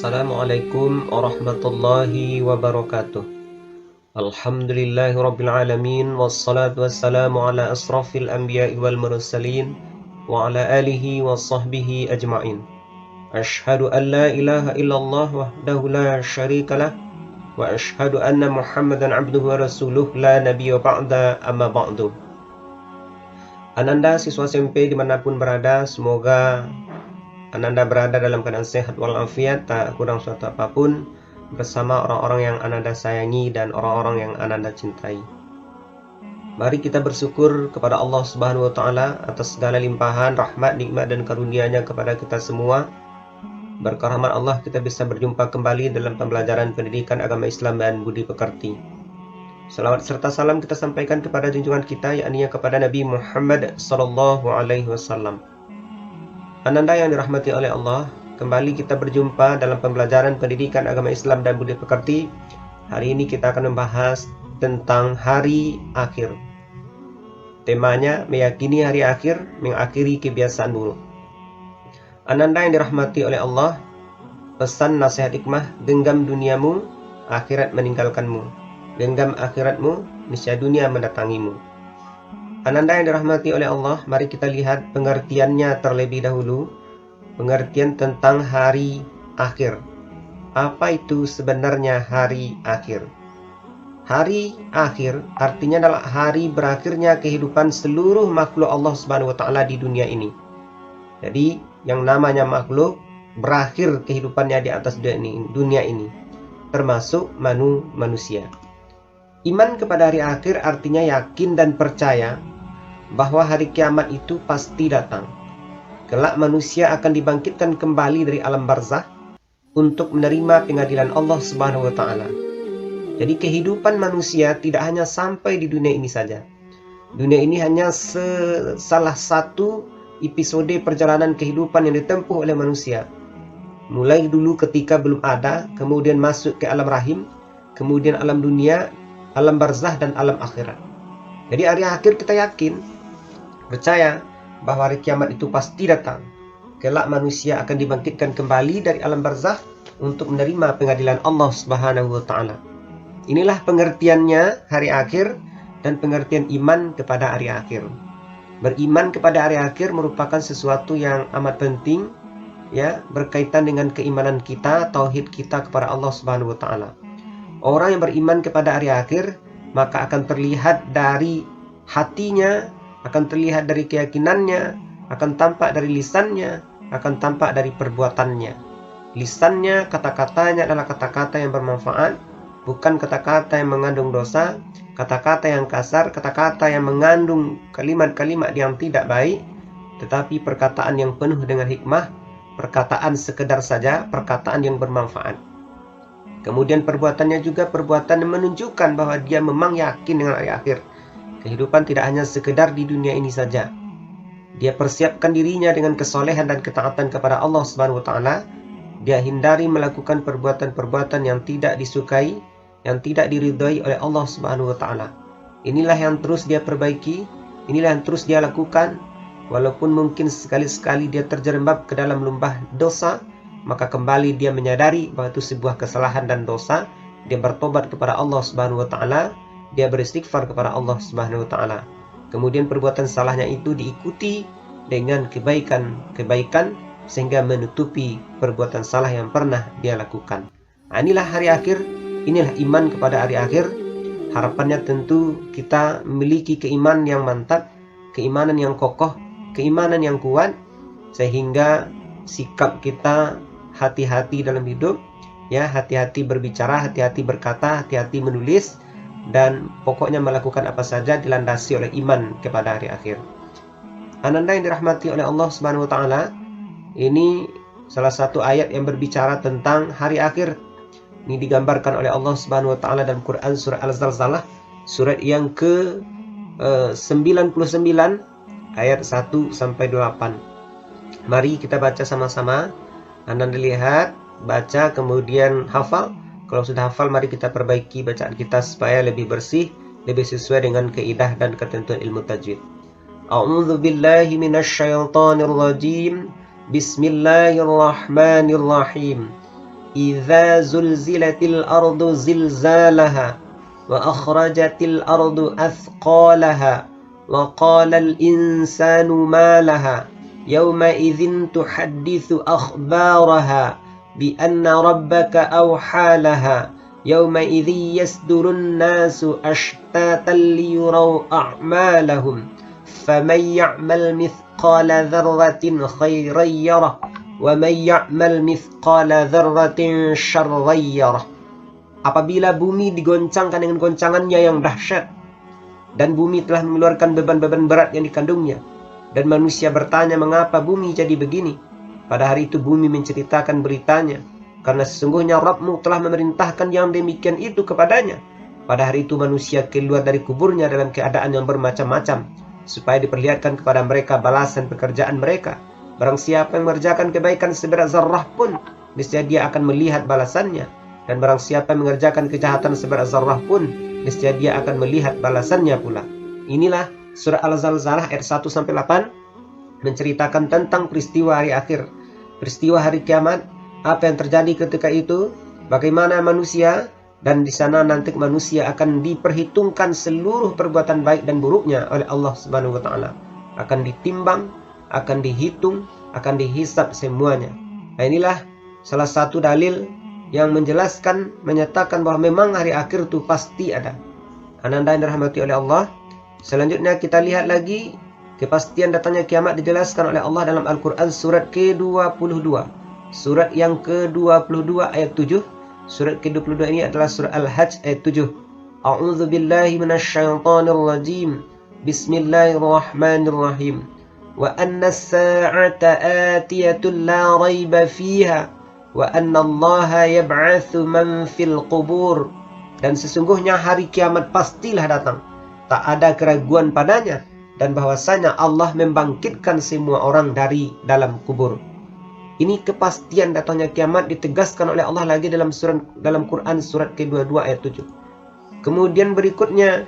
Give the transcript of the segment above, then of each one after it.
Assalamualaikum warahmatullahi wabarakatuh. Alhamdulillahi rabbil alamin, wassalatu wassalamu ala asrafil anbiya'i wal mursalin wa ala alihi wa sahbihi ajma'in. Ashhadu an la ilaha illallah wahdahu la syarikalah wa ashhadu anna Muhammadan abduhu wa rasuluh la nabiyya ba'da amma ba'du. Ananda siswa SMP dimanapun berada, semoga Ananda berada dalam keadaan sehat walafiat, tak kurang suatu apapun, bersama orang-orang yang Ananda sayangi dan orang-orang yang Ananda cintai. Mari kita bersyukur kepada Allah Subhanahu wa Ta'ala atas segala limpahan, rahmat, nikmat, dan karunia-Nya kepada kita semua. Berkah rahmat Allah, kita bisa berjumpa kembali dalam pembelajaran pendidikan agama Islam dan budi pekerti. Salawat serta salam kita sampaikan kepada junjungan kita, yakni kepada Nabi Muhammad sallallahu alaihi wasallam. Ananda yang dirahmati oleh Allah, kembali kita berjumpa dalam pembelajaran pendidikan agama Islam dan budi pekerti. Hari ini kita akan membahas tentang hari akhir. Temanya meyakini hari akhir, mengakhiri kebiasaan buruk. Ananda yang dirahmati oleh Allah, pesan nasihat hikmah, genggam duniamu, akhirat meninggalkanmu. Genggam akhiratmu, niscaya dunia mendatangimu. Ananda yang dirahmati oleh Allah, mari kita lihat pengertiannya terlebih dahulu. Pengertian tentang hari akhir. Apa itu sebenarnya hari akhir? Hari akhir artinya adalah hari berakhirnya kehidupan seluruh makhluk Allah Subhanahu wa Ta'ala di dunia ini. Jadi yang namanya makhluk berakhir kehidupannya di atas dunia ini, termasuk manusia. Iman kepada hari akhir artinya yakin dan percaya bahwa hari kiamat itu pasti datang. Kelak manusia akan dibangkitkan kembali dari alam barzah untuk menerima pengadilan Allah Subhanahu wa Ta'ala. Jadi kehidupan manusia tidak hanya sampai di dunia ini saja. Dunia ini hanya salah satu episode perjalanan kehidupan yang ditempuh oleh manusia. Mulai dulu ketika belum ada, kemudian masuk ke alam rahim, kemudian alam dunia, alam barzah, dan alam akhirat. Jadi hari akhir kita yakin, percaya bahwa hari kiamat itu pasti datang. Kelak manusia akan dibangkitkan kembali dari alam barzah untuk menerima pengadilan Allah Subhanahu wa Ta'ala. Inilah pengertiannya hari akhir dan pengertian iman kepada hari akhir. Beriman kepada hari akhir merupakan sesuatu yang amat penting, ya, berkaitan dengan keimanan kita, tauhid kita kepada Allah Subhanahu wa Ta'ala. Orang yang beriman kepada hari akhir maka akan terlihat dari hatinya, akan terlihat dari keyakinannya, akan tampak dari lisannya, akan tampak dari perbuatannya. Lisannya, kata-katanya adalah kata-kata yang bermanfaat, bukan kata-kata yang mengandung dosa, kata-kata yang kasar, kata-kata yang mengandung kalimat-kalimat yang tidak baik, tetapi perkataan yang penuh dengan hikmah, perkataan sekedar saja, perkataan yang bermanfaat. Kemudian perbuatannya juga perbuatan yang menunjukkan bahwa dia memang yakin dengan hari akhir. Kehidupan tidak hanya sekedar di dunia ini saja. Dia persiapkan dirinya dengan kesolehan dan ketaatan kepada Allah Subhanahu wa Ta'ala. Dia hindari melakukan perbuatan-perbuatan yang tidak disukai, yang tidak diridhai oleh Allah Subhanahu wa Ta'ala. Inilah yang terus dia perbaiki, inilah yang terus dia lakukan. Walaupun mungkin sekali-sekali dia terjerembab ke dalam lembah dosa, maka kembali dia menyadari bahwa itu sebuah kesalahan dan dosa. Dia bertobat kepada Allah Subhanahu wa Ta'ala, dia beristighfar kepada Allah Subhanahu wa Ta'ala. Kemudian perbuatan salahnya itu diikuti dengan kebaikan sehingga menutupi perbuatan salah yang pernah dia lakukan. Inilah hari akhir, inilah iman kepada hari akhir. Harapannya tentu kita memiliki keimanan yang mantap, keimanan yang kokoh, keimanan yang kuat, sehingga sikap kita hati-hati dalam hidup, ya, hati-hati berbicara, hati-hati berkata, hati-hati menulis, dan pokoknya melakukan apa saja dilandasi oleh iman kepada hari akhir. Ananda yang dirahmati oleh Allah Subhanahu wa Ta'ala, ini salah satu ayat yang berbicara tentang hari akhir. Ini digambarkan oleh Allah Subhanahu wa Ta'ala dalam Quran surah Al-Zalzalah, surat yang ke 99 ayat 1 sampai 8. Mari kita baca sama-sama. Ananda lihat, baca, kemudian hafal. Kalau sudah hafal, mari kita perbaiki bacaan kita supaya lebih bersih, lebih sesuai dengan kaidah dan ketentuan ilmu tajwid. A'udzu billahi minasyaitonir rajim. Bismillahirrahmanirrahim. idza zulzilatil ardu zilzalaha wa akhrajatil ardu athqalaha wa qalal insanu ma laha yawma idzin tuhadditsu akhbaraha bi anna rabbaka awhalaha yawma idzi yasdurun nasu ashtatan liyuraw a'malahum faman ya'mal mithqala dzarratin khairan yarah wa man ya'mal mithqala dzarratin syarran yarah. Apabila bumi digoncangkan dengan goncangannya yang dahsyat, dan bumi telah mengeluarkan beban-beban berat yang dikandungnya, dan manusia bertanya mengapa bumi jadi begini, pada hari itu bumi menceritakan beritanya, karena sesungguhnya Rabbmu telah memerintahkan yang demikian itu kepadanya. Pada hari itu manusia keluar dari kuburnya dalam keadaan yang bermacam-macam, supaya diperlihatkan kepada mereka balasan pekerjaan mereka. Barang siapa yang mengerjakan kebaikan seberat zarrah pun, niscaya dia akan melihat balasannya. Dan barang siapa yang mengerjakan kejahatan seberat zarrah pun, niscaya dia akan melihat balasannya pula. Inilah surah Al-Zalzalah ayat 1-8 menceritakan tentang peristiwa hari akhir, peristiwa hari kiamat, apa yang terjadi ketika itu, bagaimana manusia, dan di sana nanti manusia akan diperhitungkan seluruh perbuatan baik dan buruknya oleh Allah Subhanahu wa taala. Akan ditimbang, akan dihitung, akan dihisab semuanya. Nah, inilah salah satu dalil yang menjelaskan, menyatakan bahwa memang hari akhir itu pasti ada. Ananda yang dirahmati oleh Allah. Selanjutnya kita lihat lagi kepastian datangnya kiamat dijelaskan oleh Allah dalam Al-Quran surat ke-22. Surat yang ke-22 ayat 7. Surat ke-22 ini adalah surah Al-Hajj ayat 7. A'udzu billahi minasyaitonir rajim. Bismillahirrahmanirrahim. Wa anna as-sa'ata atiyatun la raiba fiha. Wa anna allaha yab'atsu man fil qubur. Dan sesungguhnya hari kiamat pastilah datang, tak ada keraguan padanya, dan bahwasanya Allah membangkitkan semua orang dari dalam kubur. Ini kepastian datangnya kiamat ditegaskan oleh Allah lagi dalam Quran surat ke-22 ayat 7. Kemudian berikutnya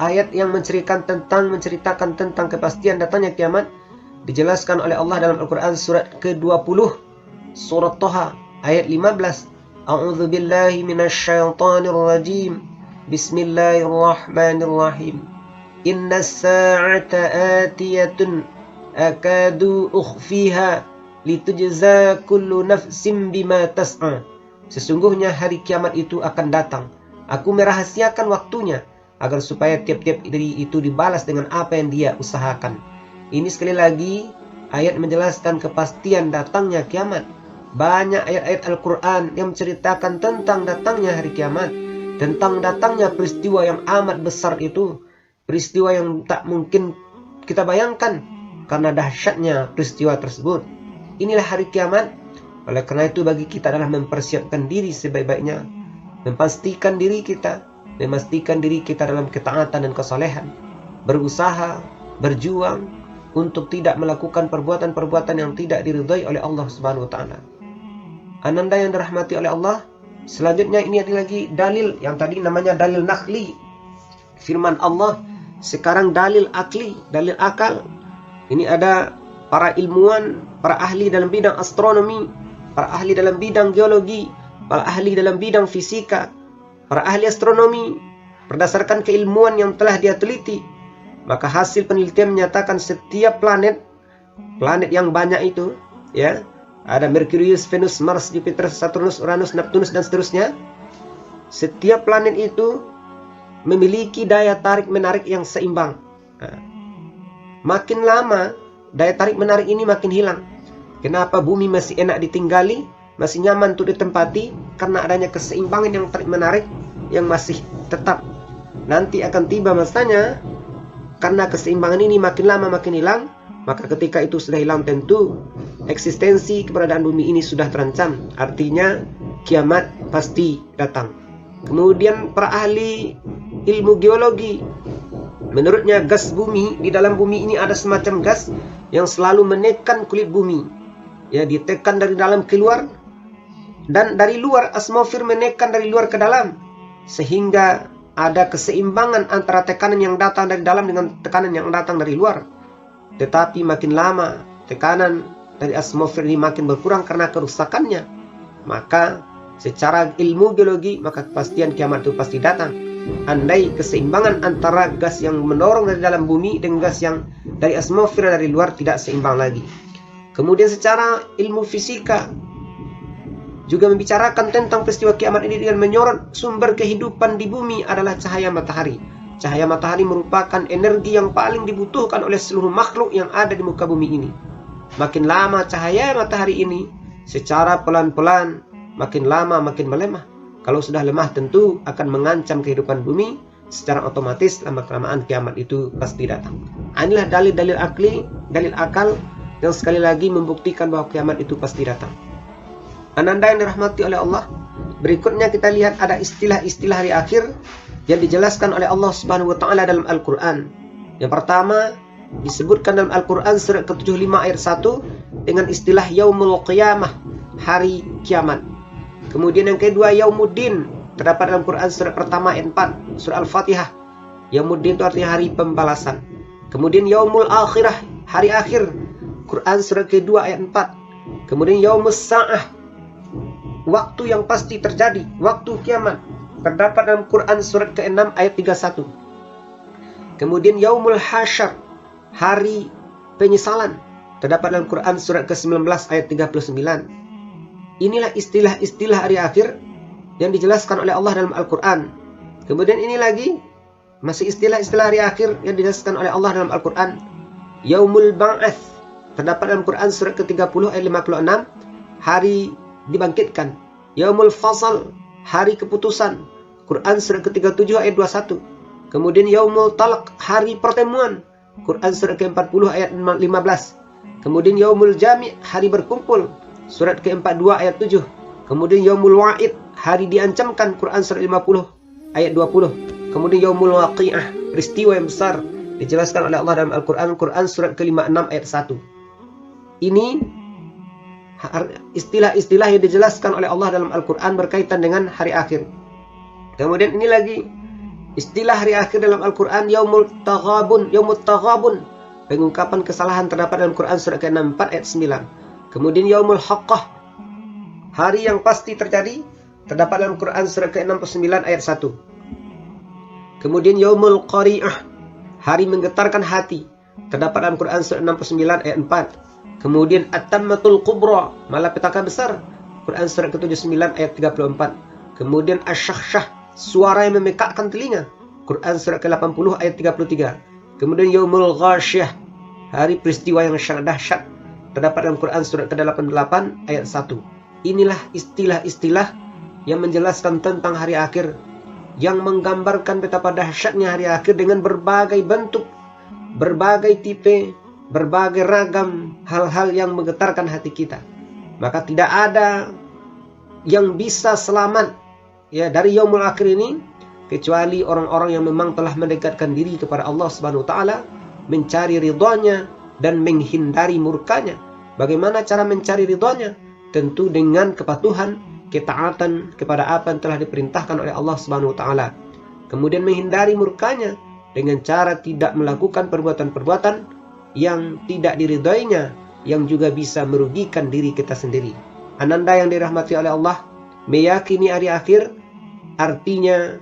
ayat yang menceritakan tentang kepastian datangnya kiamat dijelaskan oleh Allah dalam Al-Quran surat ke-20, surat Thaha ayat 15. A'udzu billahi minasyaitonir rajim. Bismillahirrahmanirrahim. Innas sa'ata atiyatun akadu ukhfiha litujza kullu nafsin bima tas'a. Sesungguhnya hari kiamat itu akan datang. Aku merahasiakan waktunya agar supaya tiap-tiap diri itu dibalas dengan apa yang dia usahakan. Ini sekali lagi ayat menjelaskan kepastian datangnya kiamat. Banyak ayat-ayat Al-Quran yang menceritakan tentang datangnya hari kiamat, tentang datangnya peristiwa yang amat besar itu, peristiwa yang tak mungkin kita bayangkan karena dahsyatnya peristiwa tersebut. Inilah hari kiamat. Oleh karena itu bagi kita adalah mempersiapkan diri sebaik-baiknya, memastikan diri kita dalam ketaatan dan kesalehan, berusaha, berjuang untuk tidak melakukan perbuatan-perbuatan yang tidak diridhai oleh Allah Subhanahu wa taala. Ananda yang dirahmati oleh Allah, selanjutnya ini ada lagi dalil yang tadi namanya dalil nakli, firman Allah. Sekarang dalil akli, dalil akal. Ini ada para ilmuwan, para ahli dalam bidang astronomi, para ahli dalam bidang geologi, para ahli dalam bidang fisika, para ahli astronomi, berdasarkan keilmuan yang telah dia teliti, maka hasil penelitian menyatakan setiap planet yang banyak itu, ya, ada Merkurius, Venus, Mars, Jupiter, Saturnus, Uranus, Neptunus dan seterusnya. Setiap planet itu memiliki daya tarik menarik yang seimbang. Makin lama daya tarik menarik ini makin hilang. Kenapa bumi masih enak ditinggali, masih nyaman untuk ditempati? Karena adanya keseimbangan yang tarik menarik yang masih tetap. Nanti akan tiba masanya, karena keseimbangan ini makin lama makin hilang, maka ketika itu sudah hilang tentu eksistensi keberadaan bumi ini sudah terancam. Artinya kiamat pasti datang. Kemudian para ahli ilmu geologi, menurutnya gas bumi, di dalam bumi ini ada semacam gas yang selalu menekan kulit bumi, ya, ditekan dari dalam keluar, dan dari luar atmosfer menekan dari luar ke dalam, sehingga ada keseimbangan antara tekanan yang datang dari dalam dengan tekanan yang datang dari luar. Tetapi makin lama tekanan dari atmosfer ini makin berkurang karena kerusakannya, maka secara ilmu geologi maka kepastian kiamat itu pasti datang. Andai keseimbangan antara gas yang mendorong dari dalam bumi dengan gas yang dari atmosfer dari luar tidak seimbang lagi. Kemudian secara ilmu fisika juga membicarakan tentang peristiwa kiamat ini dengan menyorot sumber kehidupan di bumi adalah cahaya matahari. Cahaya matahari merupakan energi yang paling dibutuhkan oleh seluruh makhluk yang ada di muka bumi ini. Makin lama cahaya matahari ini secara pelan-pelan makin lama makin melemah. Kalau sudah lemah tentu akan mengancam kehidupan bumi. Secara otomatis lama-kelamaan kiamat itu pasti datang. Inilah dalil-dalil akli, dalil akal yang sekali lagi membuktikan bahwa kiamat itu pasti datang. Ananda yang dirahmati oleh Allah, berikutnya kita lihat ada istilah-istilah hari akhir yang dijelaskan oleh Allah Subhanahu wa taala dalam Al-Qur'an. Yang pertama disebutkan dalam Al-Qur'an surat ke-75 ayat 1 dengan istilah yaumul qiyamah, hari kiamat. Kemudian yang kedua yaumuddin, terdapat dalam Quran surat pertama ayat 4 surah Al-Fatihah. Yaumuddin itu artinya hari pembalasan. Kemudian yaumul akhirah, hari akhir, Quran surat kedua ayat 4. Kemudian yaumus sa'ah, waktu yang pasti terjadi, waktu kiamat, terdapat dalam Quran surat ke-6 ayat 31. Kemudian yaumul hasyar, hari penyesalan, terdapat dalam Quran surat ke-19 ayat 39. Inilah istilah-istilah hari akhir yang dijelaskan oleh Allah dalam Al-Quran. Kemudian ini lagi masih istilah-istilah hari akhir yang dijelaskan oleh Allah dalam Al-Quran. Yaumul ba'ats, terdapat dalam Quran surat ke-30 ayat 56, hari dibangkitkan. Yaumul fasal, hari keputusan, Quran surat ke-37 ayat 21. Kemudian yaumul talaq, hari pertemuan, Quran surat ke-40 ayat 15. Kemudian yaumul jami', hari berkumpul, surat ke-42 ayat 7. Kemudian yaumul wa'id, hari diancamkan, Quran surat 50 ayat 20. Kemudian yaumul waqi'ah, peristiwa yang besar, dijelaskan oleh Allah dalam Al-Quran, Quran surat ke-56 ayat 1. Ini istilah-istilah yang dijelaskan oleh Allah dalam Al-Quran berkaitan dengan hari akhir. Kemudian ini lagi istilah hari akhir dalam Al-Quran, yaumul taghabun, pengungkapan kesalahan, terdapat dalam Quran surat ke-64 ayat 9. Kemudian yaumul haqqah, hari yang pasti terjadi, terdapat dalam Quran surat ke-69 ayat 1. Kemudian yaumul qari'ah, hari menggetarkan hati, terdapat dalam Quran surat 69 ayat 4. Kemudian at-tammatul kubra, malapetaka besar, Quran surat ke-79 ayat 34. Kemudian asyakhsyah, suara yang memekakkan telinga, Quran surat ke-80 ayat 33. Kemudian yaumul ghasyah, hari peristiwa yang sangat dahsyat, terdapat dalam Quran surat ke-88 ayat 1. Inilah istilah-istilah yang menjelaskan tentang hari akhir, yang menggambarkan betapa dahsyatnya hari akhir dengan berbagai bentuk, berbagai tipe, berbagai ragam hal-hal yang menggetarkan hati kita. Maka tidak ada yang bisa selamat dari yaumul akhir ini kecuali orang-orang yang memang telah mendekatkan diri kepada Allah Subhanahu wa taala, mencari ridhonya dan menghindari murkanya. Bagaimana cara mencari ridhonya? Tentu dengan kepatuhan, ketaatan kepada apa yang telah diperintahkan oleh Allah Subhanahu wa taala. Kemudian menghindari murkanya dengan cara tidak melakukan perbuatan-perbuatan yang tidak diridhoinya, yang juga bisa merugikan diri kita sendiri. Ananda yang dirahmati oleh Allah, meyakini hari akhir artinya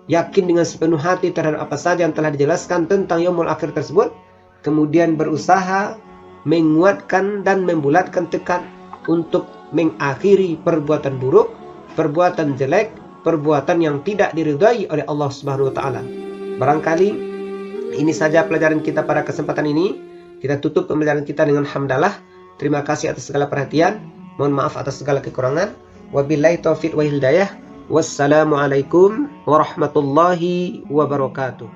yakin dengan sepenuh hati terhadap apa saja yang telah dijelaskan tentang yaumul akhir tersebut, kemudian berusaha menguatkan dan membulatkan tekad untuk mengakhiri perbuatan buruk, perbuatan jelek, perbuatan yang tidak diridhai oleh Allah Subhanahu wa taala. Barangkali ini saja pelajaran kita pada kesempatan ini. Kita tutup pembelajaran kita dengan hamdalah. Terima kasih atas segala perhatian. Mohon maaf atas segala kekurangan. Wabillahi taufiq wa hidayah. Wassalamualaikum warahmatullahi wabarakatuh.